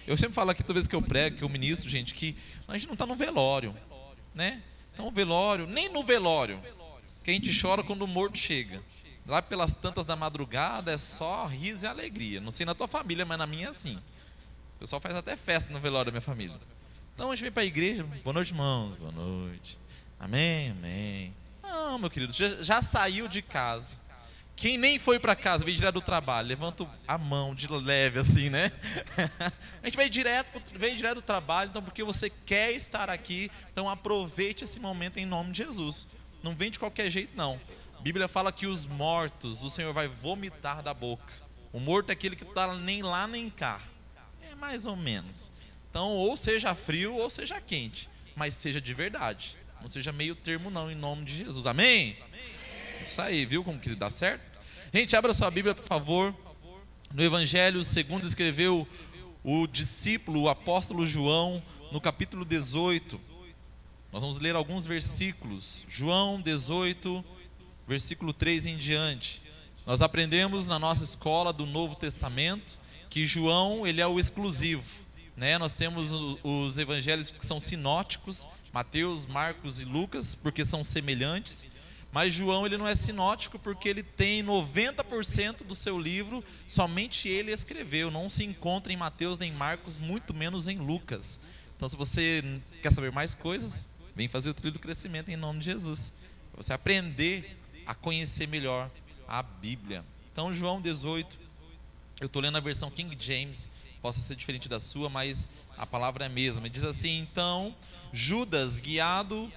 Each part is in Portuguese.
Eu sempre falo aqui, toda vez que eu prego, que eu ministro, gente, que a gente não está no velório, né? Então, o velório, nem no velório, que a gente chora quando o morto chega. Lá pelas tantas da madrugada é só riso e alegria. Não sei na tua família, mas na minha é assim. O pessoal faz até festa no velório da minha família. Então a gente vem para a igreja, boa noite, irmãos, boa noite. Amém, amém. Não, meu querido, já saiu de casa. Quem nem foi para casa, veio direto do trabalho, levanta a mão de leve assim, né? A gente veio direto do trabalho, então porque você quer estar aqui, então aproveite esse momento em nome de Jesus. Não vem de qualquer jeito, não. A Bíblia fala que os mortos, o Senhor vai vomitar da boca. O morto é aquele que não está nem lá nem cá. É mais ou menos. Então, ou seja frio ou seja quente, mas seja de verdade. Não seja meio termo não, em nome de Jesus. Amém? Isso aí, viu como que dá certo? Gente, abra sua Bíblia, por favor. No Evangelho segundo escreveu o discípulo, o apóstolo João, no capítulo 18. Nós vamos ler alguns versículos. João 18, versículo 3 em diante. Nós aprendemos na nossa escola do Novo Testamento que João, ele é o exclusivo, né? Nós temos os evangelhos que são sinóticos, Mateus, Marcos e Lucas, porque são semelhantes. Mas João, ele não é sinótico porque ele tem 90% do seu livro, somente ele escreveu. Não se encontra em Mateus nem Marcos, muito menos em Lucas. Então, se você quer saber mais coisas, vem fazer o trilho do crescimento em nome de Jesus, para você aprender a conhecer melhor a Bíblia. Então, João 18, eu estou lendo a versão King James, possa ser diferente da sua, mas a palavra é a mesma. Diz assim: então Judas, guiando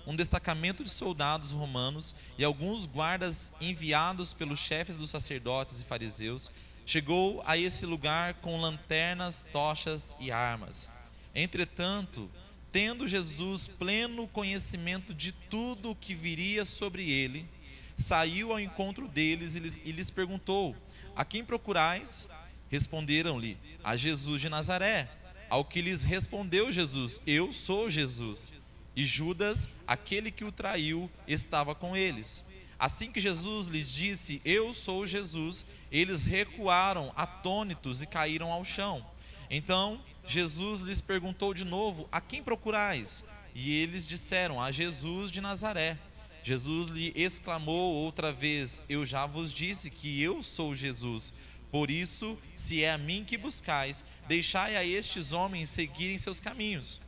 um destacamento de soldados romanos e alguns guardas enviados pelos chefes dos sacerdotes e fariseus, chegou a esse lugar com lanternas, tochas e armas. Entretanto, tendo Jesus pleno conhecimento de tudo o que viria sobre ele, saiu ao encontro deles e lhes perguntou: a quem procurais? Responderam-lhe: a Jesus de Nazaré. Ao que lhes respondeu Jesus: eu sou Jesus. E Judas, aquele que o traiu, estava com eles. Assim que Jesus lhes disse: eu sou Jesus, eles recuaram atônitos e caíram ao chão. Então Jesus lhes perguntou de novo: a quem procurais? E eles disseram: a Jesus de Nazaré. Jesus lhe exclamou outra vez: eu já vos disse que eu sou Jesus. Por isso, se é a mim que buscais, deixai a estes homens seguirem seus caminhos.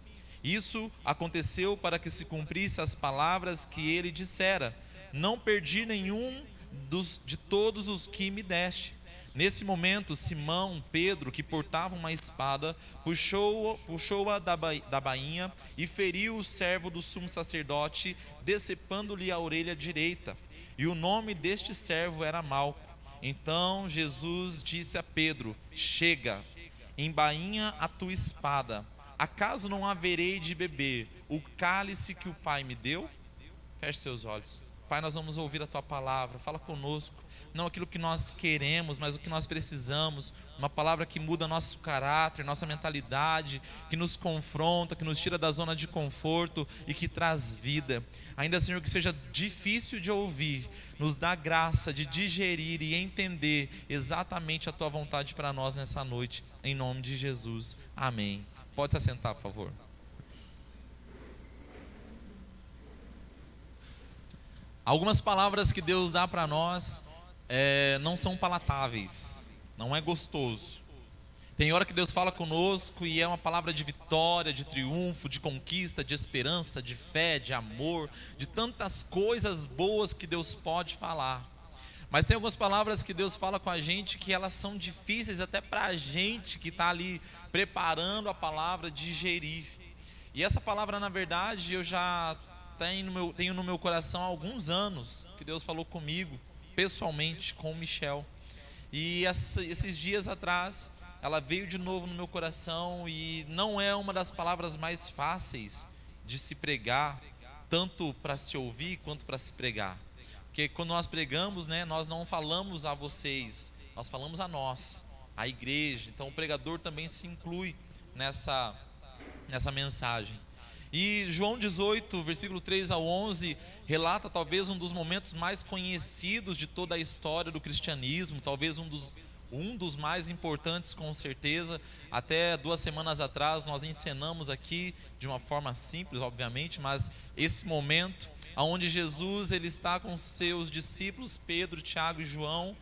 Isso aconteceu para que se cumprisse as palavras que ele dissera: não perdi nenhum de todos os que me deste. Nesse momento, Simão Pedro, que portava uma espada, puxou-a da bainha e feriu o servo do sumo sacerdote, decepando-lhe a orelha direita. E o nome deste servo era Malco. Então Jesus disse a Pedro: chega, embainha a tua espada. Acaso não haverei de beber o cálice que o Pai me deu? Feche seus olhos. Pai, nós vamos ouvir a tua palavra. Fala conosco. Não aquilo que nós queremos, mas o que nós precisamos. Uma palavra que muda nosso caráter, nossa mentalidade, que nos confronta, que nos tira da zona de conforto e que traz vida. Ainda, Senhor, que seja difícil de ouvir, nos dá graça de digerir e entender exatamente a tua vontade para nós nessa noite, em nome de Jesus. Amém. Pode se assentar, por favor. Algumas palavras que Deus dá para nós não são palatáveis, não é gostoso. Tem hora que Deus fala conosco e é uma palavra de vitória, de triunfo, de conquista, de esperança, de fé, de amor, de tantas coisas boas que Deus pode falar. Mas tem algumas palavras que Deus fala com a gente que elas são difíceis até para a gente que está ali preparando a palavra, digerir. E essa palavra, na verdade, eu já tenho no meu coração há alguns anos que Deus falou comigo, pessoalmente, com o Michel. E esses dias atrás, ela veio de novo no meu coração e não é uma das palavras mais fáceis de se pregar, tanto para se ouvir quanto para se pregar. Porque quando nós pregamos, né, nós não falamos a vocês, nós falamos a nós, a igreja. Então o pregador também se inclui nessa mensagem. E João 18, versículo 3 ao 11, relata talvez um dos momentos mais conhecidos de toda a história do cristianismo, talvez um um dos mais importantes, com certeza. Até 2 semanas atrás nós encenamos aqui de uma forma simples, obviamente, mas esse momento onde Jesus ele está com seus discípulos Pedro, Tiago e João,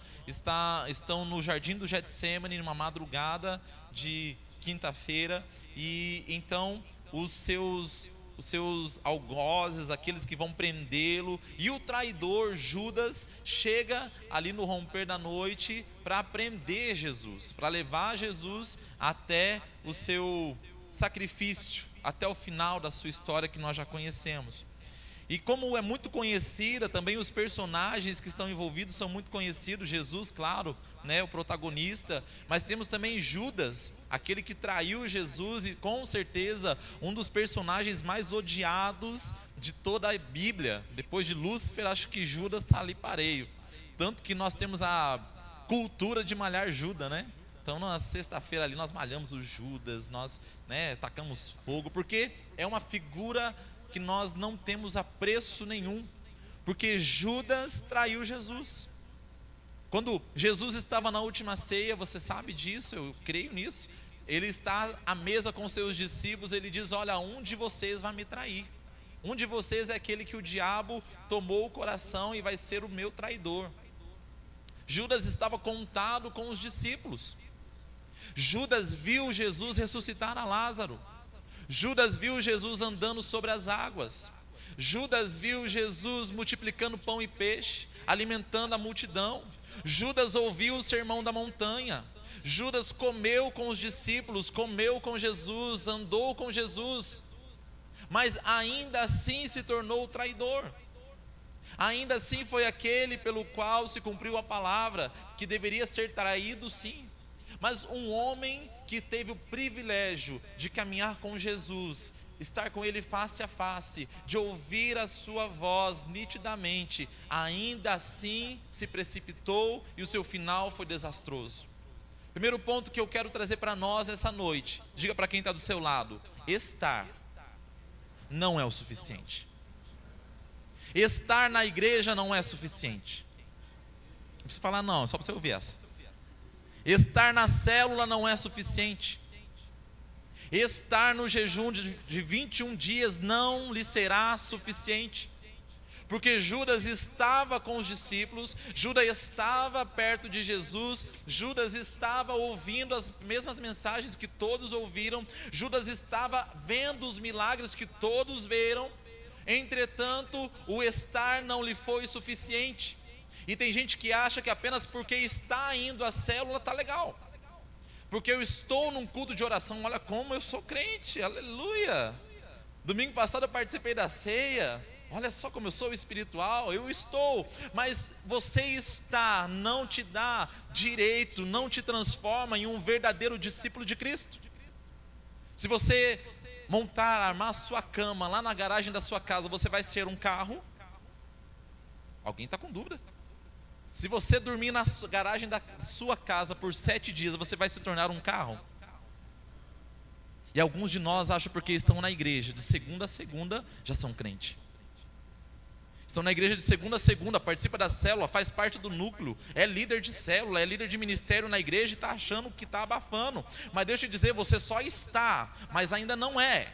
estão no jardim do Getsêmani numa madrugada de quinta-feira, e então os seus algozes, aqueles que vão prendê-lo, e o traidor Judas chega ali no romper da noite para prender Jesus, para levar Jesus até o seu sacrifício, até o final da sua história que nós já conhecemos. E como é muito conhecida, também os personagens que estão envolvidos são muito conhecidos. Jesus, claro, né, o protagonista, mas temos também Judas, aquele que traiu Jesus, e com certeza um dos personagens mais odiados de toda a Bíblia. Depois de Lúcifer, acho que Judas está ali pareio. Tanto que nós temos a cultura de malhar Judas, né? Então na sexta-feira ali nós malhamos o Judas, nós, né, tacamos fogo, porque é uma figura que nós não temos apreço nenhum, porque Judas traiu Jesus. Quando Jesus estava na última ceia, você sabe disso, eu creio nisso, ele está à mesa com seus discípulos, ele diz: olha, um de vocês vai me trair, um de vocês é aquele que o diabo tomou o coração e vai ser o meu traidor. Judas estava contado com os discípulos. Judas viu Jesus ressuscitar a Lázaro. Judas viu Jesus andando sobre as águas. Judas viu Jesus multiplicando pão e peixe, alimentando a multidão. Judas ouviu o sermão da montanha. Judas comeu com os discípulos, comeu com Jesus, andou com Jesus, mas ainda assim se tornou traidor. Ainda assim foi aquele pelo qual se cumpriu a palavra, que deveria ser traído, sim. Mas um homem que teve o privilégio de caminhar com Jesus, estar com ele face a face, de ouvir a sua voz nitidamente, ainda assim se precipitou e o seu final foi desastroso. Primeiro ponto que eu quero trazer para nós essa noite, diga para quem está do seu lado: estar não é o suficiente. Estar na igreja não é suficiente. Não precisa falar não, é só para você ouvir essa. Estar na célula não é suficiente. Estar no jejum de 21 dias não lhe será suficiente. Porque Judas estava com os discípulos, Judas estava perto de Jesus, Judas estava ouvindo as mesmas mensagens que todos ouviram, Judas estava vendo os milagres que todos viram. Entretanto, o estar não lhe foi suficiente. E tem gente que acha que apenas porque está indo à célula está legal, porque eu estou num culto de oração, olha como eu sou crente, aleluia. Domingo passado eu participei da ceia, olha só como eu sou espiritual, eu estou. Mas você estar não te dá direito, não te transforma em um verdadeiro discípulo de Cristo. Se você montar, armar sua cama lá na garagem da sua casa, você vai ser um carro? Alguém está com dúvida? Se você dormir na garagem da sua casa por 7 dias, você vai se tornar um carro? E alguns de nós acham porque estão na igreja de segunda a segunda, já são crente. Estão na igreja de segunda a segunda, participa da célula, faz parte do núcleo, é líder de célula, é líder de ministério na igreja e está achando que está abafando. Mas deixa eu dizer, você só está, mas ainda não é.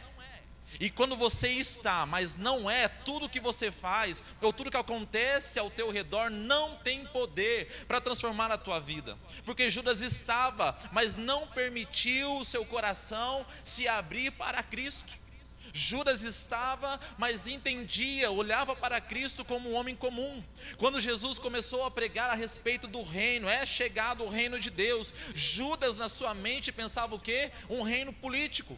E quando você está, mas não é, tudo que você faz, ou tudo que acontece ao teu redor, não tem poder para transformar a tua vida. Porque Judas estava, mas não permitiu o seu coração se abrir para Cristo. Judas estava, mas entendia, olhava para Cristo como um homem comum. Quando Jesus começou a pregar a respeito do reino, é chegado o reino de Deus, Judas na sua mente pensava o quê? Um reino político.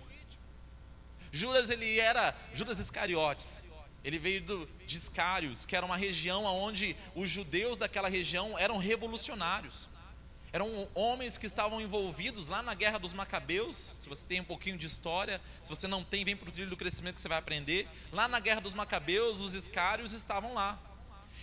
Judas, ele era Judas Iscariotes, ele veio de Iscários, que era uma região onde os judeus daquela região eram revolucionários. Eram homens que estavam envolvidos lá na guerra dos Macabeus. Se você tem um pouquinho de história, se você não tem, vem para o trilho do crescimento que você vai aprender. Lá na guerra dos Macabeus, os Iscários estavam lá.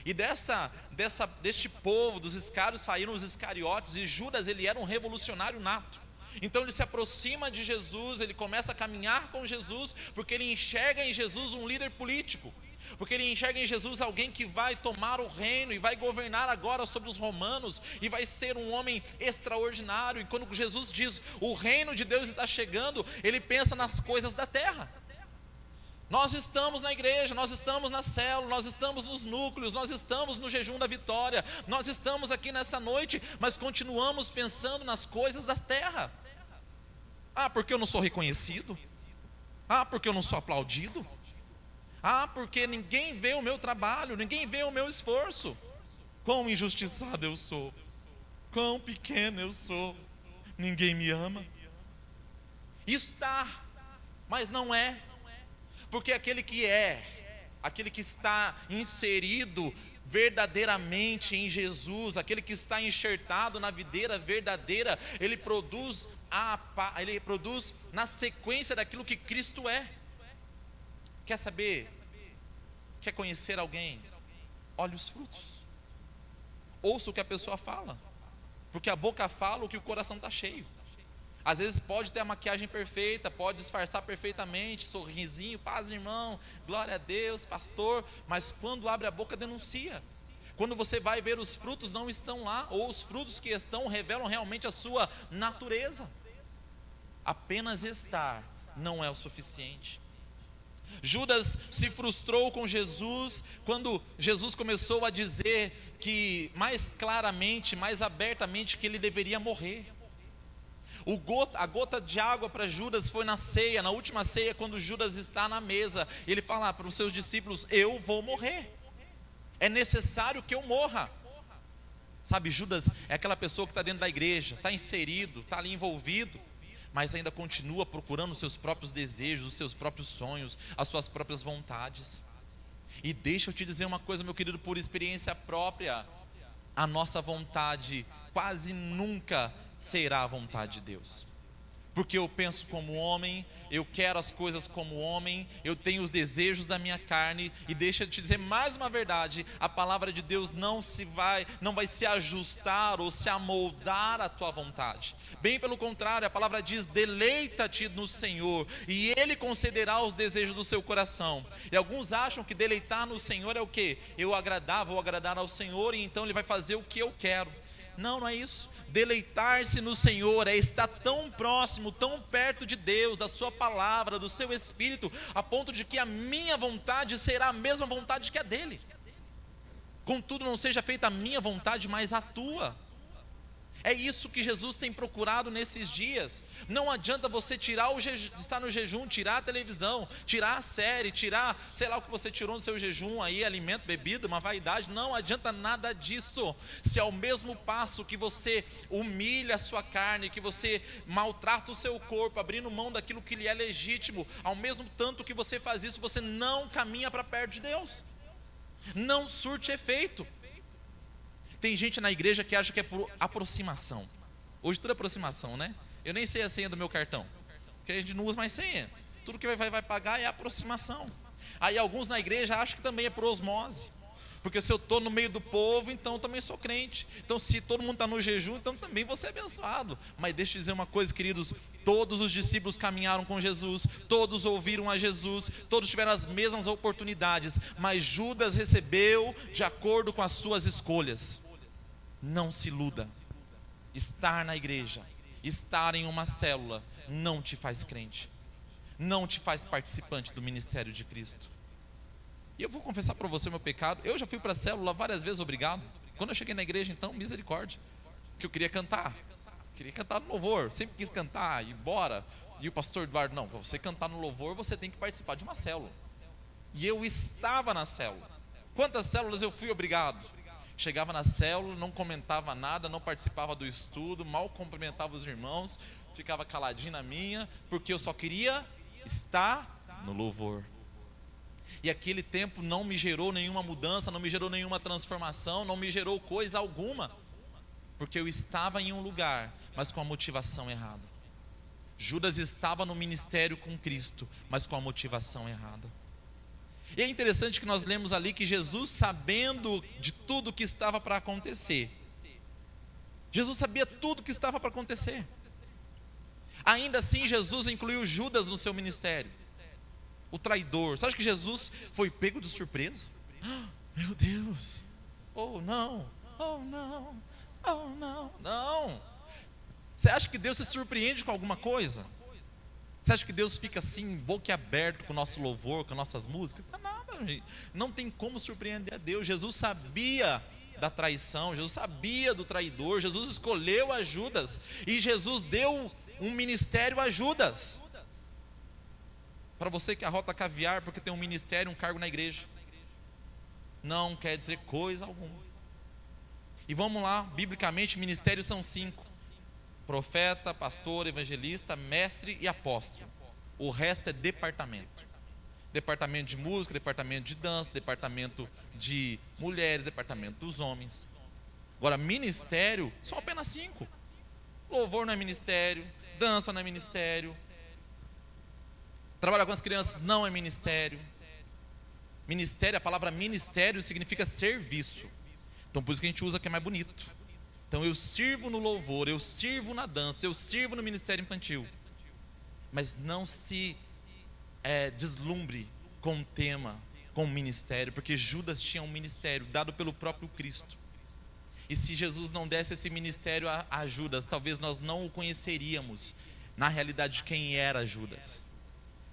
E deste povo, dos Iscários, saíram os Iscariotes, e Judas, ele era um revolucionário nato. Então ele se aproxima de Jesus, ele começa a caminhar com Jesus, porque ele enxerga em Jesus um líder político. porque ele enxerga em Jesus alguém que vai tomar o reino e vai governar agora sobre os romanos, e vai ser um homem extraordinário. E quando Jesus diz o reino de Deus está chegando, ele pensa nas coisas da terra. Nós estamos na igreja, nós estamos na célula, nós estamos nos núcleos, nós estamos no jejum da vitória, nós estamos aqui nessa noite, mas continuamos pensando nas coisas da terra. Ah, porque eu não sou reconhecido? Ah, porque eu não sou aplaudido? Ah, porque ninguém vê o meu trabalho, ninguém vê o meu esforço. Quão injustiçado eu sou, quão pequeno eu sou, ninguém me ama. Está, mas não é. Porque aquele que está inserido verdadeiramente em Jesus, aquele que está enxertado na videira verdadeira, ele produz na sequência daquilo que Cristo é. Quer saber? Quer conhecer alguém? Olhe os frutos. Ouça o que a pessoa fala, porque a boca fala o que o coração está cheio. Às vezes pode ter a maquiagem perfeita, pode disfarçar perfeitamente, sorrisinho, paz, irmão, glória a Deus, pastor, mas quando abre a boca denuncia. Quando você vai ver, os frutos não estão lá, ou os frutos que estão revelam realmente a sua natureza. Apenas estar não é o suficiente. Judas se frustrou com Jesus quando Jesus começou a dizer que mais claramente, mais abertamente, que ele deveria morrer. A gota de água para Judas foi na ceia, na última ceia, quando Judas está na mesa. Ele fala para os seus discípulos: eu vou morrer, é necessário que eu morra. Sabe, Judas é aquela pessoa que está dentro da igreja, está inserido, está ali envolvido, mas ainda continua procurando os seus próprios desejos, os seus próprios sonhos, as suas próprias vontades. E deixa eu te dizer uma coisa, meu querido, por experiência própria: a nossa vontade quase nunca será a vontade de Deus, porque eu penso como homem, eu quero as coisas como homem, eu tenho os desejos da minha carne. E deixa eu te dizer mais uma verdade: a palavra de Deus não vai se ajustar ou se amoldar à tua vontade. Bem pelo contrário, a palavra diz: deleita-te no Senhor e Ele concederá os desejos do seu coração. E alguns acham que deleitar no Senhor é o quê? Vou agradar ao Senhor, e então Ele vai fazer o que eu quero. Não, não é isso. Deleitar-se no Senhor é estar tão próximo, tão perto de Deus, da sua palavra, do seu Espírito, a ponto de que a minha vontade será a mesma vontade que a dele. Contudo, não seja feita a minha vontade, mas a tua. É isso que Jesus tem procurado nesses dias. Não adianta você estar no jejum, tirar a televisão, tirar a série, tirar, sei lá o que você tirou no seu jejum aí, alimento, bebida, uma vaidade. Não adianta nada disso. Se ao mesmo passo que você humilha a sua carne, que você maltrata o seu corpo, abrindo mão daquilo que lhe é legítimo, ao mesmo tanto que você faz isso, você não caminha para perto de Deus. Não surte efeito. Tem gente na igreja que acha que é por aproximação. Hoje tudo é aproximação, né? Eu nem sei a senha do meu cartão, porque a gente não usa mais senha. Tudo que vai pagar é aproximação. Aí alguns na igreja acham que também é por osmose, porque se eu estou no meio do povo, então eu também sou crente. Então se todo mundo está no jejum, então também vou ser abençoado. Mas deixa eu dizer uma coisa, queridos: todos os discípulos caminharam com Jesus, todos ouviram a Jesus, todos tiveram as mesmas oportunidades, mas Judas recebeu de acordo com as suas escolhas. Não se iluda. Estar na igreja, estar em uma célula, não te faz crente, não te faz participante do ministério de Cristo. E eu vou confessar para você o meu pecado. Eu já fui para a célula várias vezes, obrigado. Quando eu cheguei na igreja, então, misericórdia, que eu queria cantar no louvor, sempre quis cantar, e bora. E o pastor Eduardo: não, para você cantar no louvor, você tem que participar de uma célula. E eu estava na célula. Quantas células eu fui obrigado? Chegava na célula, não comentava nada, não participava do estudo, mal cumprimentava os irmãos, ficava caladinho na minha, porque eu só queria estar no louvor. E aquele tempo não me gerou nenhuma mudança, não me gerou nenhuma transformação, não me gerou coisa alguma, porque eu estava em um lugar, mas com a motivação errada. Judas estava no ministério com Cristo, mas com a motivação errada. E é interessante que nós lemos ali que Jesus, sabendo de tudo que estava para acontecer, Jesus sabia tudo que estava para acontecer. Ainda assim, Jesus incluiu Judas no seu ministério. o traidor. Você acha que Jesus foi pego de surpresa? Meu Deus, oh não, oh não, oh não, não. Você acha que Deus se surpreende com alguma coisa? Você acha que Deus fica assim, boquiaberto com o nosso louvor, com nossas músicas? Não, nada, gente. Não tem como surpreender a Deus. Jesus sabia da traição, Jesus sabia do traidor, Jesus escolheu a Judas e Jesus deu um ministério a Judas. Para você que arrota caviar porque tem um ministério, um cargo na igreja, não quer dizer coisa alguma. E vamos lá, biblicamente, ministérios são 5: profeta, pastor, evangelista, mestre e apóstolo. O resto é departamento. Departamento de música, departamento de dança, departamento de mulheres, departamento dos homens. Agora, ministério, são apenas 5. Louvor não é ministério, dança não é ministério, trabalhar com as crianças não é ministério. Ministério, a palavra ministério significa serviço. Então por isso que a gente usa que é mais bonito. Então eu sirvo no louvor, eu sirvo na dança, eu sirvo no ministério infantil. Mas não se deslumbre com o tema, com o ministério, porque Judas tinha um ministério dado pelo próprio Cristo. E se Jesus não desse esse ministério a Judas, talvez nós não o conheceríamos na realidade de quem era Judas.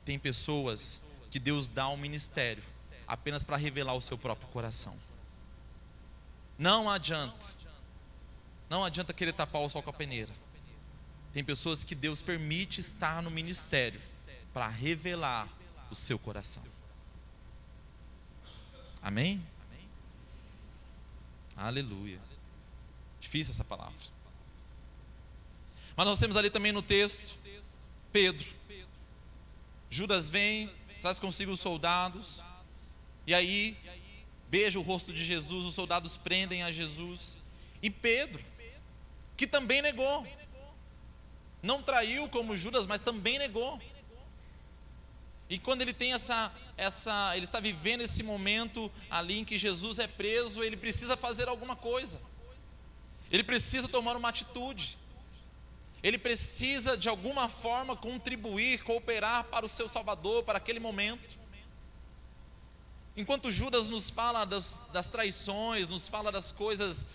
Tem pessoas que Deus dá um ministério apenas para revelar o seu próprio coração. Não adianta querer tapar o sol com a peneira. Tem pessoas que Deus permite estar no ministério para revelar o seu coração. Amém? Aleluia. Difícil essa palavra. Mas nós temos ali também no texto Pedro. Judas vem, traz consigo os soldados, e aí beija o rosto de Jesus, os soldados prendem a Jesus. E Pedro, que também negou, não traiu como Judas, mas também negou. E quando ele tem ele está vivendo esse momento ali em que Jesus é preso, ele precisa fazer alguma coisa. Ele precisa tomar uma atitude. Ele precisa de alguma forma contribuir, cooperar para o seu Salvador, para aquele momento. Enquanto Judas nos fala das traições, nos fala das coisas,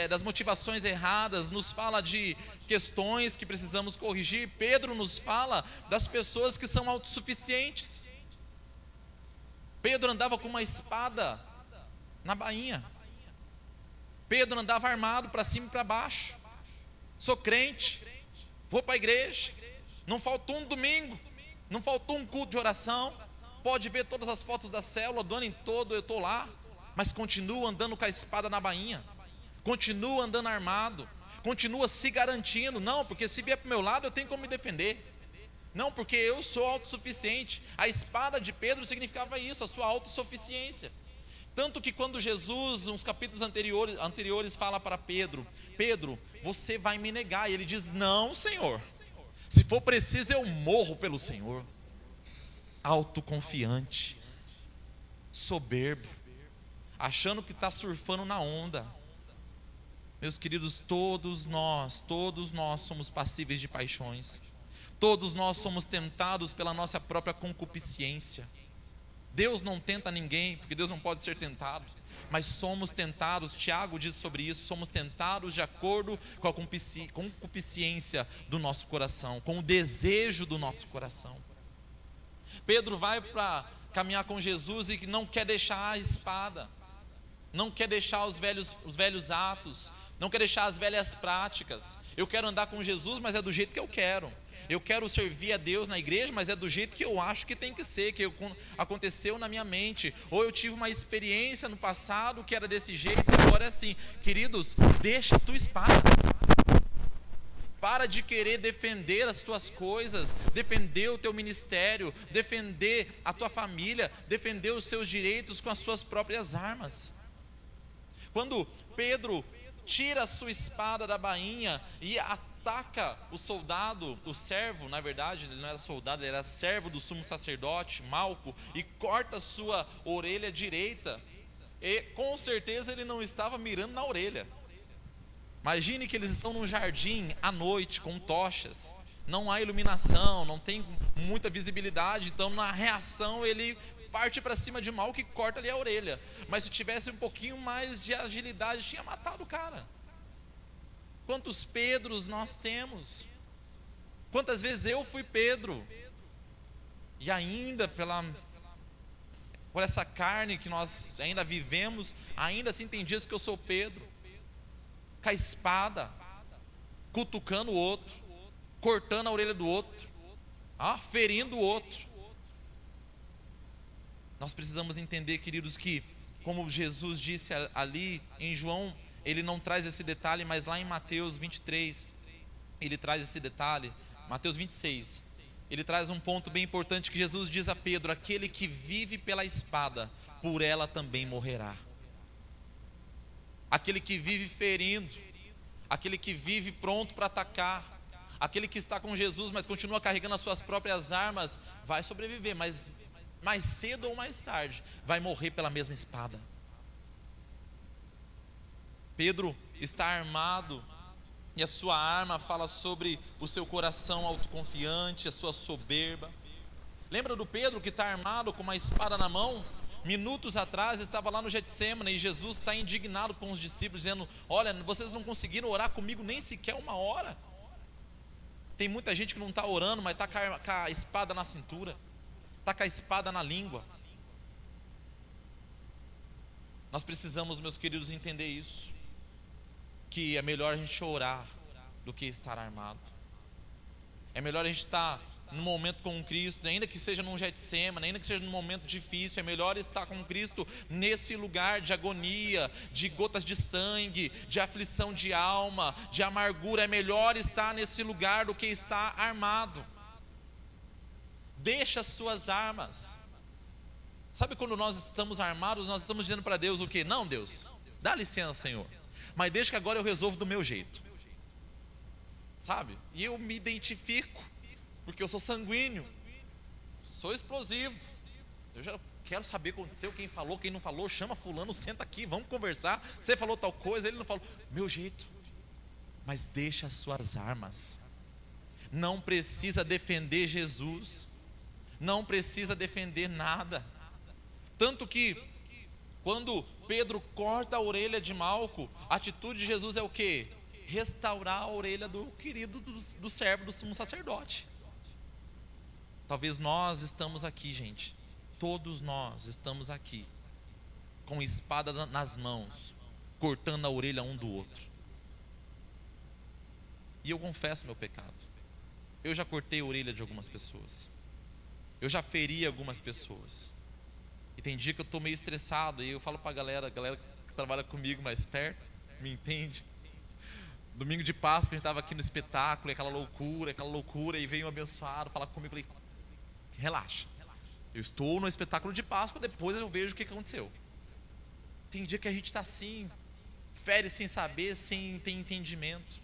das motivações erradas, nos fala de questões que precisamos corrigir, Pedro nos fala das pessoas que são autossuficientes. Pedro andava com uma espada na bainha. Pedro andava armado para cima e para baixo. Sou crente, vou para a igreja, não faltou um domingo, não faltou um culto de oração. Pode ver todas as fotos da célula, do ano em todo eu estou lá, mas continuo andando com a espada na bainha, continuo andando armado, continua se garantindo. Não, porque se vier para o meu lado eu tenho como me defender. Não, porque eu sou autossuficiente. A espada de Pedro significava isso, a sua autossuficiência. Tanto que quando Jesus, uns capítulos anteriores fala para Pedro: Pedro, você vai me negar. E ele diz: não, Senhor, se for preciso eu morro pelo Senhor. Autoconfiante, soberbo, achando que está surfando na onda. Meus queridos, todos nós somos passíveis de paixões. Todos nós somos tentados pela nossa própria concupiscência. Deus não tenta ninguém, porque Deus não pode ser tentado, mas somos tentados. Tiago diz sobre isso: somos tentados de acordo com a concupiscência do nosso coração, com o desejo do nosso coração. Pedro vai para caminhar com Jesus e não quer deixar a espada, não quer deixar os velhos atos, não quer deixar as velhas práticas. Eu quero andar com Jesus, mas é do jeito que eu quero. Eu quero servir a Deus na igreja, mas é do jeito que eu acho que tem que ser, que aconteceu na minha mente. Ou eu tive uma experiência no passado que era desse jeito e agora é assim. Queridos, deixa a tua espada. Para de querer defender as tuas coisas, defender o teu ministério, defender a tua família, defender os seus direitos com as suas próprias armas. Quando Pedro tira a sua espada da bainha e ataca o soldado, o servo, na verdade, ele não era soldado, ele era servo do sumo sacerdote, Malco, e corta a sua orelha direita, e com certeza ele não estava mirando na orelha. Imagine que eles estão num jardim à noite com tochas, não há iluminação, não tem muita visibilidade, então na reação ele parte para cima de mal que corta ali a orelha. Mas se tivesse um pouquinho mais de agilidade, tinha matado o cara. Quantos Pedros nós temos? Quantas vezes eu fui Pedro? E ainda por essa carne que nós ainda vivemos, ainda assim tem dias que eu sou Pedro, com a espada, cutucando o outro, cortando a orelha do outro, ferindo o outro. Nós precisamos entender, queridos, que como Jesus disse ali em João, ele não traz esse detalhe, mas lá em Mateus 23, ele traz esse detalhe. Mateus 26, ele traz um ponto bem importante que Jesus diz a Pedro: aquele que vive pela espada, por ela também morrerá. Aquele que vive ferindo, aquele que vive pronto para atacar, aquele que está com Jesus, mas continua carregando as suas próprias armas, vai sobreviver, mas mais cedo ou mais tarde vai morrer pela mesma espada. Pedro está armado, e a sua arma fala sobre o seu coração autoconfiante, a sua soberba. Lembra do Pedro que está armado com uma espada na mão? Minutos atrás estava lá no Getsêmani e Jesus está indignado com os discípulos, dizendo: olha, vocês não conseguiram orar comigo nem sequer uma hora. Tem muita gente que não está orando, mas está com a espada na cintura, está com a espada na língua. Nós precisamos, meus queridos, entender isso, que é melhor a gente orar do que estar armado. É melhor a gente estar no momento com Cristo, ainda que seja num Getsêmani, ainda que seja num momento difícil, é melhor estar com Cristo nesse lugar de agonia, de gotas de sangue, de aflição de alma, de amargura. É melhor estar nesse lugar do que estar armado. Deixa as tuas armas. Sabe quando nós estamos armados, nós estamos dizendo para Deus o quê? Não, Deus, dá licença, Senhor, mas deixa que agora eu resolvo do meu jeito, sabe? E eu me identifico, porque eu sou sanguíneo, sou explosivo, eu já quero saber o que aconteceu, quem falou, quem não falou, chama fulano, senta aqui, vamos conversar, você falou tal coisa, ele não falou, meu jeito. Mas deixa as suas armas. Não precisa defender Jesus, não precisa defender nada. Tanto que quando Pedro corta a orelha de Malco, a atitude de Jesus é o quê? Restaurar a orelha do querido, do servo do sumo sacerdote. Talvez nós estamos aqui, gente, todos nós estamos aqui, com espada nas mãos, cortando a orelha um do outro. E eu confesso meu pecado. Eu já cortei a orelha de algumas pessoas, eu já feri algumas pessoas. E tem dia que eu estou meio estressado, e eu falo para a galera que trabalha comigo mais perto, me entende? Domingo de Páscoa a gente estava aqui no espetáculo, aquela loucura, e veio um abençoado falar comigo, eu falei: relaxa, eu estou no espetáculo de Páscoa, depois eu vejo o que aconteceu. Tem dia que a gente está assim, fere sem saber, sem ter entendimento.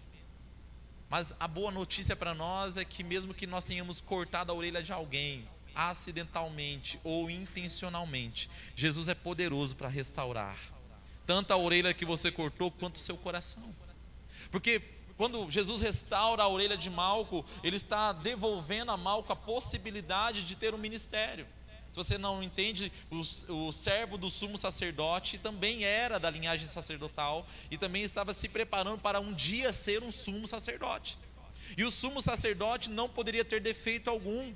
Mas a boa notícia para nós é que mesmo que nós tenhamos cortado a orelha de alguém, acidentalmente ou intencionalmente, Jesus é poderoso para restaurar tanto a orelha que você cortou quanto o seu coração. Porque quando Jesus restaura a orelha de Malco, ele está devolvendo a Malco a possibilidade de ter um ministério. Se você não entende, o servo do sumo sacerdote também era da linhagem sacerdotal e também estava se preparando para um dia ser um sumo sacerdote. E o sumo sacerdote não poderia ter defeito algum,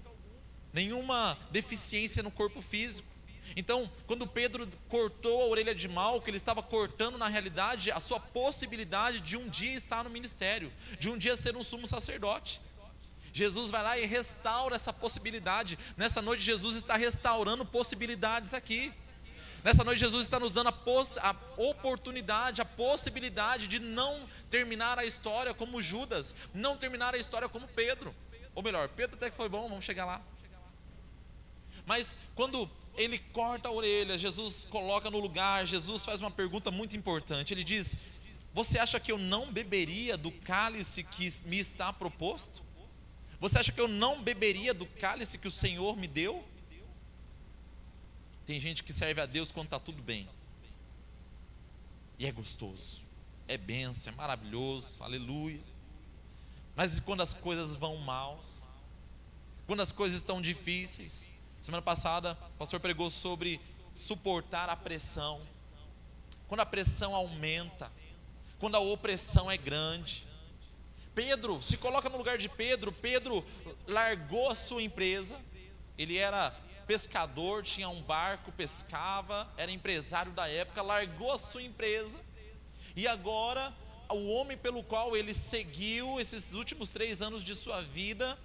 nenhuma deficiência no corpo físico. Então, quando Pedro cortou a orelha de Malco, ele estava cortando na realidade a sua possibilidade de um dia estar no ministério, de um dia ser um sumo sacerdote. Jesus vai lá e restaura essa possibilidade. Nessa noite Jesus está restaurando possibilidades aqui. Nessa noite Jesus está nos dando a oportunidade, a possibilidade de não terminar a história como Judas, não terminar a história como Pedro. Ou melhor, Pedro até que foi bom, vamos chegar lá. Mas quando ele corta a orelha, Jesus coloca no lugar, Jesus faz uma pergunta muito importante. Ele diz: você acha que eu não beberia do cálice que me está proposto? Você acha que eu não beberia do cálice que o Senhor me deu? Tem gente que serve a Deus quando está tudo bem, e é gostoso, é bênção, é maravilhoso, aleluia. Mas quando as coisas vão mal, quando as coisas estão difíceis. Semana passada o pastor pregou sobre suportar a pressão. Quando a pressão aumenta, quando a opressão é grande. Pedro, se coloca no lugar de Pedro. Pedro largou a sua empresa. Ele era pescador, tinha um barco, pescava, era empresário da época, largou a sua empresa. E agora, o homem pelo qual ele seguiu esses últimos 3 anos de sua vida,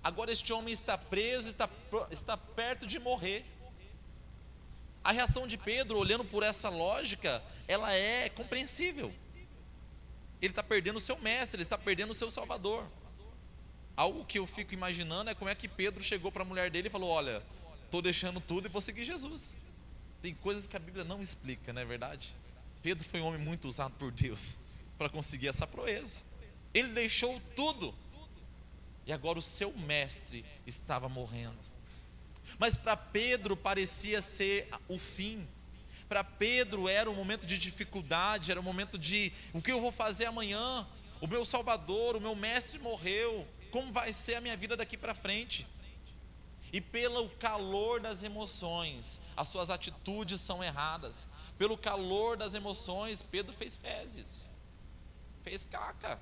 agora este homem está preso, está perto de morrer. A reação de Pedro, olhando por essa lógica, ela é compreensível. Ele está perdendo o seu mestre, ele está perdendo o seu salvador. Algo que eu fico imaginando é como é que Pedro chegou para a mulher dele e falou: olha, estou deixando tudo e vou seguir Jesus. Tem coisas que a Bíblia não explica, não é verdade? Pedro foi um homem muito usado por Deus para conseguir essa proeza. Ele deixou tudo e agora o seu mestre estava morrendo. Mas para Pedro parecia ser o fim. Para Pedro era um momento de dificuldade, era um momento de: o que eu vou fazer amanhã? O meu Salvador, o meu mestre morreu. Como vai ser a minha vida daqui para frente? E pelo calor das emoções, as suas atitudes são erradas. Pelo calor das emoções, Pedro fez fezes, fez caca,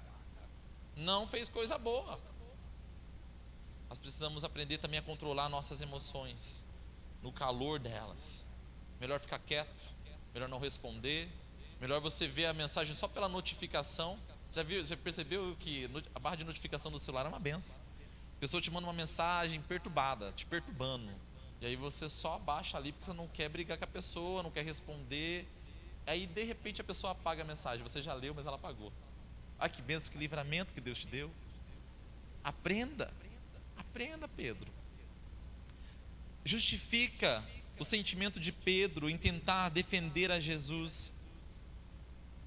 não fez coisa boa. Nós precisamos aprender também a controlar nossas emoções no calor delas. Melhor ficar quieto, melhor não responder, melhor você ver a mensagem só pela notificação. Já percebeu que a barra de notificação do celular é uma benção? A pessoa te manda uma mensagem perturbada, te perturbando, e aí você só abaixa ali porque você não quer brigar com a pessoa, não quer responder. Aí de repente a pessoa apaga a mensagem, você já leu, mas ela apagou. Ai, que benção, que livramento que Deus te deu. Aprenda, Pedro. Justifica o sentimento de Pedro em tentar defender a Jesus,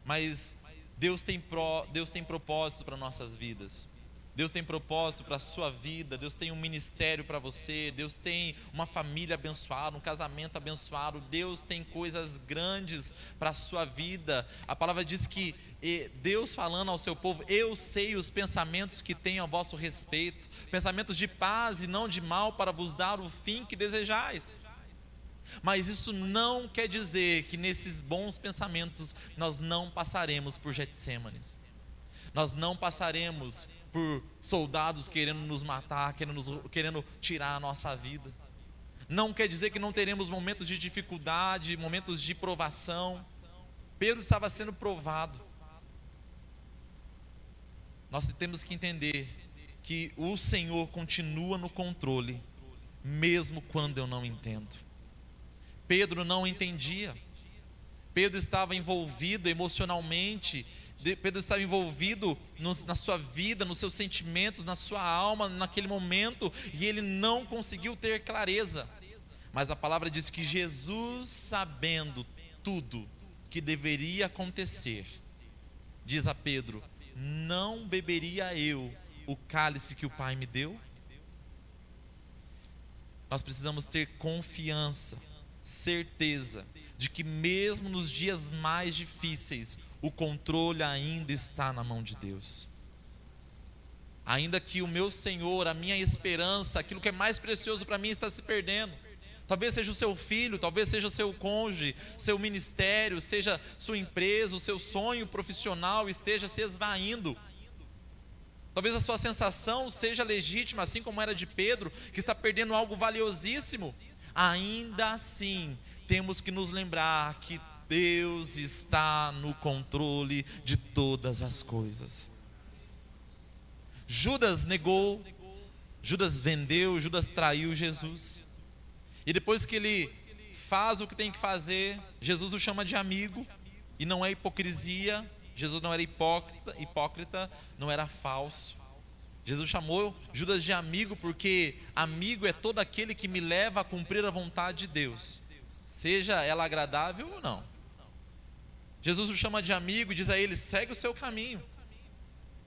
mas Deus tem propósito para nossas vidas. Deus tem propósito para a sua vida. Deus tem um ministério para você. Deus tem uma família abençoada, um casamento abençoado. Deus tem coisas grandes para a sua vida. A palavra diz que Deus falando ao seu povo: eu sei os pensamentos que tenho a vosso respeito, pensamentos de paz e não de mal, para vos dar o fim que desejais. Mas isso não quer dizer que nesses bons pensamentos nós não passaremos por Getsêmanes. Nós não passaremos por soldados querendo nos matar, querendo tirar a nossa vida. Não quer dizer que não teremos momentos de dificuldade, momentos de provação. Pedro estava sendo provado. Nós temos que entender que o Senhor continua no controle, mesmo quando eu não entendo. Pedro não entendia. Pedro estava envolvido emocionalmente. Pedro estava envolvido na sua vida, nos seus sentimentos, na sua alma, naquele momento, e ele não conseguiu ter clareza. Mas a palavra diz que Jesus, sabendo tudo que deveria acontecer, diz a Pedro: não beberia eu o cálice que o Pai me deu? Nós precisamos ter confiança, certeza de que mesmo nos dias mais difíceis, o controle ainda está na mão de Deus. Ainda que o meu Senhor, a minha esperança, aquilo que é mais precioso para mim está se perdendo. Talvez seja o seu filho, talvez seja o seu cônjuge, seu ministério, seja sua empresa, o seu sonho profissional esteja se esvaindo. Talvez a sua sensação seja legítima, assim como era de Pedro, que está perdendo algo valiosíssimo. Ainda assim, temos que nos lembrar que Deus está no controle de todas as coisas. Judas negou, Judas vendeu, Judas traiu Jesus. E depois que ele faz o que tem que fazer, Jesus o chama de amigo. E não é hipocrisia. Jesus não era hipócrita, não era falso. Jesus chamou Judas de amigo, porque amigo é todo aquele que me leva a cumprir a vontade de Deus, seja ela agradável ou não. Jesus o chama de amigo e diz a ele: segue o seu caminho.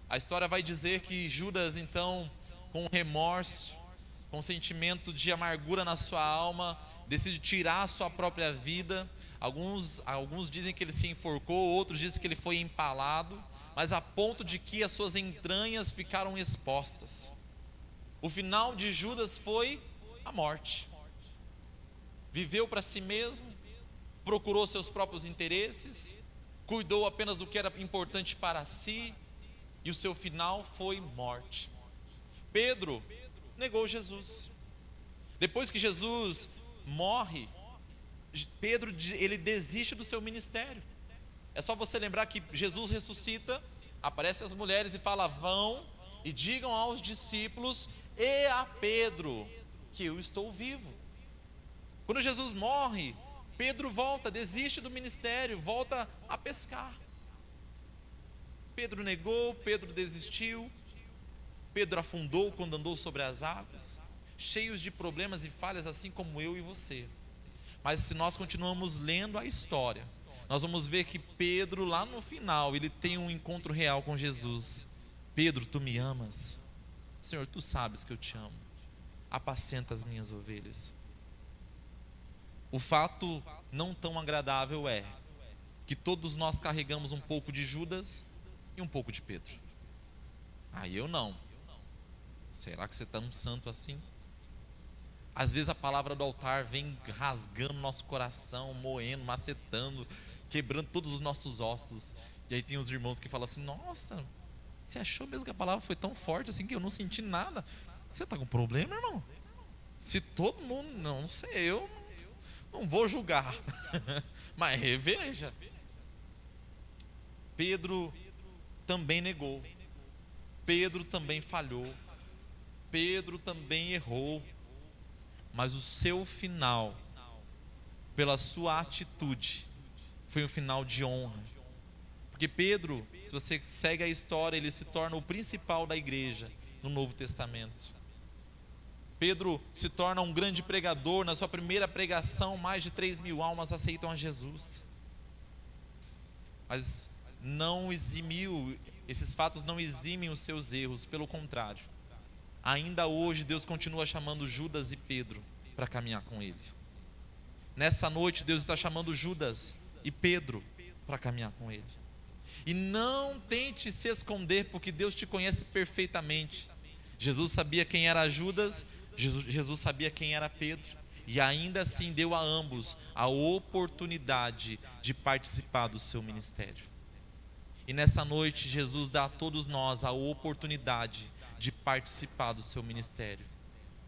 A história vai dizer que Judas, então, com remorso, com sentimento de amargura na sua alma, decide tirar a sua própria vida. Alguns dizem que ele se enforcou, outros dizem que ele foi empalado. mas a ponto de que as suas entranhas ficaram expostas. O final de Judas foi a morte. Viveu para si mesmo, procurou seus próprios interesses, cuidou apenas do que era importante para si, e o seu final foi morte. Pedro negou Jesus. Depois que Jesus morre, Pedro ele desiste do seu ministério. É só você lembrar que Jesus ressuscita, aparece as mulheres e fala: vão e digam aos discípulos e a Pedro que eu estou vivo. Quando Jesus morre, Pedro volta, desiste do ministério, volta a pescar. Pedro negou, Pedro desistiu, Pedro afundou quando andou sobre as águas, cheios de problemas e falhas, assim como eu e você. Mas se nós continuamos lendo a história, nós vamos ver que Pedro, lá no final, ele tem um encontro real com Jesus. Pedro, tu me amas? Senhor, tu sabes que eu te amo. Apacenta as minhas ovelhas. O fato não tão agradável é que todos nós carregamos um pouco de Judas e um pouco de Pedro. Eu não. Será que você está um santo assim? Às vezes a palavra do altar vem rasgando nosso coração, moendo, macetando, quebrando todos os nossos ossos. E aí tem os irmãos que falam assim: nossa, você achou mesmo que a palavra foi tão forte assim que eu não senti nada? Você está com problema, irmão? Se todo mundo, não sei, eu não vou julgar. Mas reveja. Pedro também negou. Pedro também falhou. Pedro também errou. Mas o seu final, pela sua atitude, foi um final de honra. Porque Pedro, se você segue a história, ele se torna o principal da igreja no Novo Testamento. Pedro se torna um grande pregador. Na sua primeira pregação, mais de 3.000 almas aceitam a Jesus. Mas não eximiu, esses fatos não eximem os seus erros, pelo contrário. Ainda hoje Deus continua chamando Judas e Pedro para caminhar com Ele. Nessa noite Deus está chamando Judas e Pedro para caminhar com Ele. E não tente se esconder, porque Deus te conhece perfeitamente. Jesus sabia quem era Judas, Jesus sabia quem era Pedro, e ainda assim deu a ambos a oportunidade de participar do seu ministério. E nessa noite Jesus dá a todos nós a oportunidade de participar do seu ministério.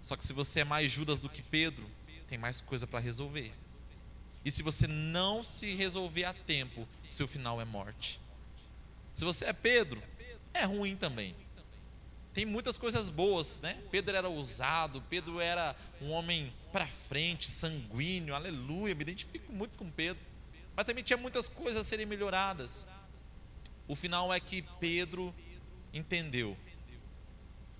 Só que se você é mais Judas do que Pedro, tem mais coisa para resolver. E se você não se resolver a tempo, seu final é morte. Se você é Pedro, é ruim também. Tem muitas coisas boas, né? Pedro era ousado, Pedro era um homem para frente, sanguíneo, aleluia, me identifico muito com Pedro. Mas também tinha muitas coisas a serem melhoradas. O final é que Pedro entendeu.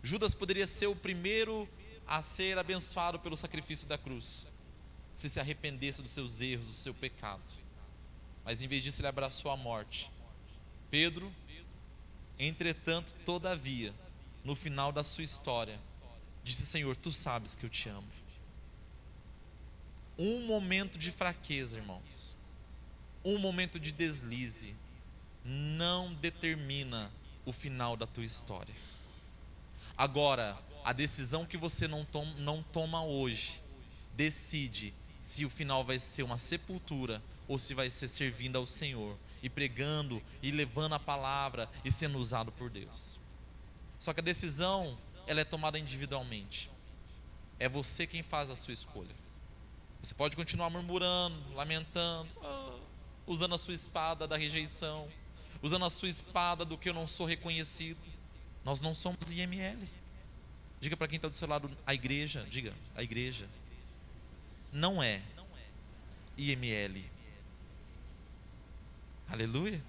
Judas poderia ser o primeiro a ser abençoado pelo sacrifício da cruz, se arrependesse dos seus erros, do seu pecado. Mas em vez disso ele abraçou a morte. Pedro, entretanto, todavia, no final da sua história, disse: Senhor, tu sabes que eu te amo. Um momento de fraqueza, irmãos, um momento de deslize, não determina o final da tua história. Agora, a decisão que você não toma hoje, decide se o final vai ser uma sepultura ou se vai ser servindo ao Senhor e pregando e levando a palavra e sendo usado por Deus. Só que a decisão, ela é tomada individualmente. É você quem faz a sua escolha. Você pode continuar murmurando, lamentando, usando a sua espada da rejeição, usando a sua espada do que eu não sou reconhecido. Nós não somos IML. Diga para quem está do seu lado: a igreja, diga, a igreja não é IML. Aleluia.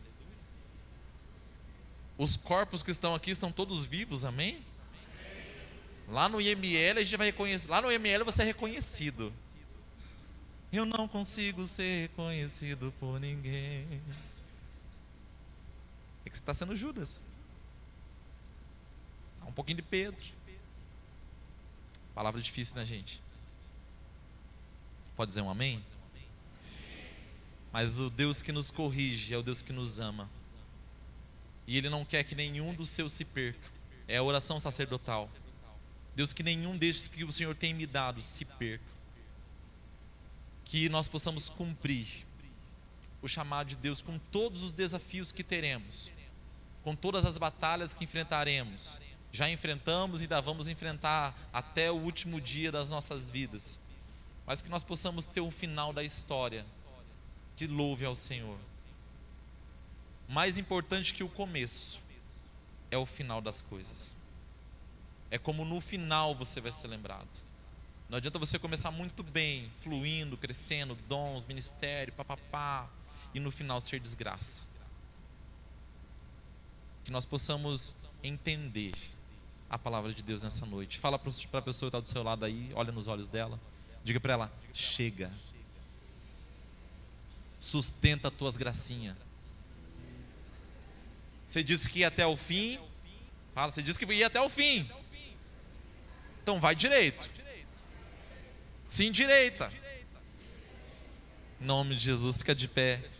Os corpos que estão aqui estão todos vivos, amém? Lá no IML a gente vai reconhecer. Lá no IML você é reconhecido. Eu não consigo ser reconhecido por ninguém. É que você está sendo Judas. Há um pouquinho de Pedro. Palavra difícil, né, gente? Pode dizer um amém? Mas o Deus que nos corrige é o Deus que nos ama. E Ele não quer que nenhum dos seus se perca. É a oração sacerdotal. Deus, que nenhum destes que o Senhor tem me dado se perca. Que nós possamos cumprir o chamado de Deus com todos os desafios que teremos, com todas as batalhas que enfrentaremos. Já enfrentamos e ainda vamos enfrentar até o último dia das nossas vidas. Mas que nós possamos ter um final da história que louve ao Senhor. Mais importante que o começo é o final das coisas. É como no final você vai ser lembrado. Não adianta você começar muito bem, fluindo, crescendo, dons, ministério, papapá, e no final ser desgraça. Que nós possamos entender a palavra de Deus nessa noite. Fala para a pessoa que está do seu lado aí, olha nos olhos dela, diga para ela: chega, sustenta as tuas gracinhas. Você disse que ia até o fim. Fala, você disse que ia até o fim. Então vai direito. Se endireita. Em nome de Jesus, fica de pé.